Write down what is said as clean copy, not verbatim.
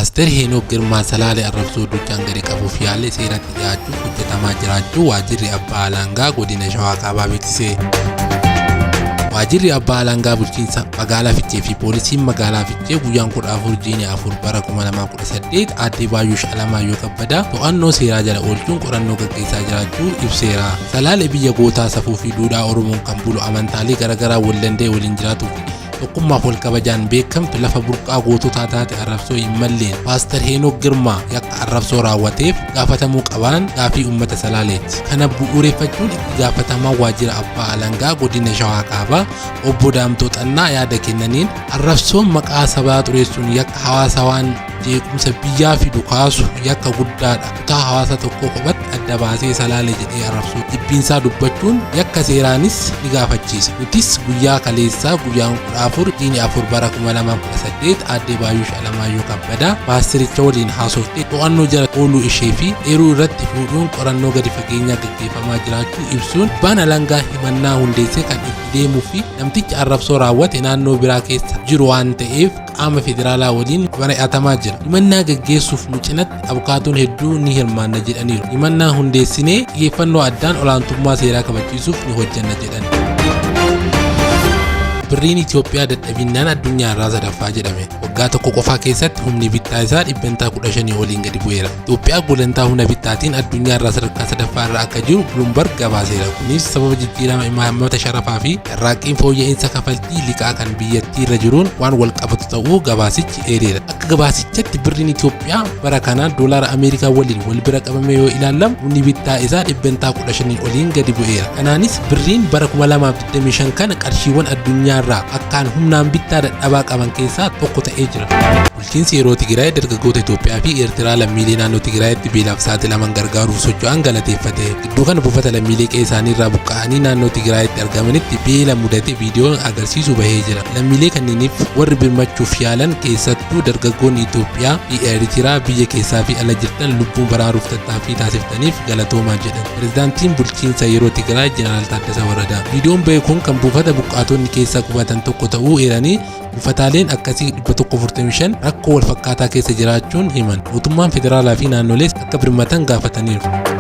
Paaster Heenok Girmaa Salaalee arrabsoo duuchaan gadi qabuuf yaale seeratti dhiyaachuuf hojjetamaa jiraachuu waajjirri abbaa alangaa godina Shawaa Kaabaa beeksise. Waajjirri abbaa alangaa bulchiinsa magaalaa Fiichee fi poolisiin magaalaa Fiichee guyyaan 14 bara 2018 aadde Baayush Alamaayyoo Kabbadaa to'annoo seeraa jala oolchuun qorannoo gaggeessaa jiraachuu ibseera. Salaalee biyya gootaa safuu fi duudhaa Oromoon kan bulu amantaalee garaagaraa wal danda'ee waliin jiraatuuf tokkummaaf wal kabajaan beekamtu lafa burqaa goototaa taate arrabsoo hin malleen Paaster Heenok Girmaa yakka arrabsoo raawwateef gaafatamuu qabaan gaafii uummata Salaaleeti. Kana bu'uureffachuun itti gaafatamaa waajjira abbaa alangaa godina Shawaa Kaabaa obbo Daamtoo Xannaa yaada kennaniin arrabsoon maqaa sabaa xureessuun yakka hawaasa waan jeequmsa biyyaa fidu kaasu yakka guddaadha. Kutaa hawaasa tokko qophatti adda baasee Salaalee jedhee arrabsoo dhibbiinsaa dubbachuun yakka seeraanis ni gaafachiisa. Nutis guyyaa kaleessaa guyyaan 14 bara 2018 aadde Baayush Alamaayyoo Kabbadaa paastiricha waliin haasoftee to'annoo jala ooluu ishee fi eeruu irratti fuudhuun qorannoo gadi fageenyaa gaggeeffamaa jiraachuu ibsuun abbaan alangaa himannaa hundeessee kan itti deemuu fi namtichi arrabsoo raawwate naannoo biraa keessa jiru waan ta'eef qaama federaalaa waliin mari'atamaa jira. Himannaa gaggeessuuf nu cinatti abukaatoon hedduu ni hirmaanna jedhaniiru. Himannaa hundeessinee xiyyeeffannoo addaan olaantummaa seeraa kabachiisuuf ni hojjanna jedhan. Birriin Itoophiyaa dadhabinaan addunyaa irraa sadaffaa jedhame. Waggaa tokko qofaa keessatti humni bittaa isaa 15% oliin gadi bu'eera. Itoophiyaa gulantaa humna bittaatiin addunyaa irraa sadarkaa sadaffaa irra akka jiru Bloomberg gabaaseera. Kunis sababa jijjiirama imaammata sharafaa fi carraaqqiin fooyya'insa kafaltii liqaa kan biyyattii irra jiruun waan wal qabatu ta'uu gabaasichi eereera. Akka gabaasichatti birriin Itoophiyaa bara kanaan doolaara Ameerikaa waliin wal bira qabame yoo ilaalamu humni bittaa isaa 15% oliin gadi bu'eera. Kanaanis birriin bara 2025 kana qarshiiwwan addunyaa irraa akkaan humnaan bittaa dadhabaa qaban keessaa tokko ta'ee jira. Bulchiinsi yeroo Tigraay dargaggoota Itoophiyaa fi Eertiraa lammiilee naannoo Tigraayitti beelaaf saaxilaman gargaaruuf socho'an galateeffate. Gidduu kana buufata lammiilee qe'ee isaanii irraa buqqa'anii naannoo Tigraayitti argamanitti beela mudate viidiyoon agarsiisu bahee jira. Lammiilee kanneeniif warri birmachuuf yaalan keessattuu dargaggoonni Itoophiyaa fi Eertiraa biyya keessaa fi ala jirtan lubbuun baraaruuf tattaaffii taasiftaniif galatoomaa jedhan. Pireezidaantiin bulchiinsa yeroo Tigraay Jeneraal Taaddasaa Waradaa. Viidiyoon bahe kun kan buufata buqqaatonni keessa qubatan tokko ta'uu eeranii buufataaleen akkasii 145 rakkoo wal fakkaataa keessa jiraachuun himan. Mootummaan federaalaa fi naannolees akka birmatan gaafataniiru.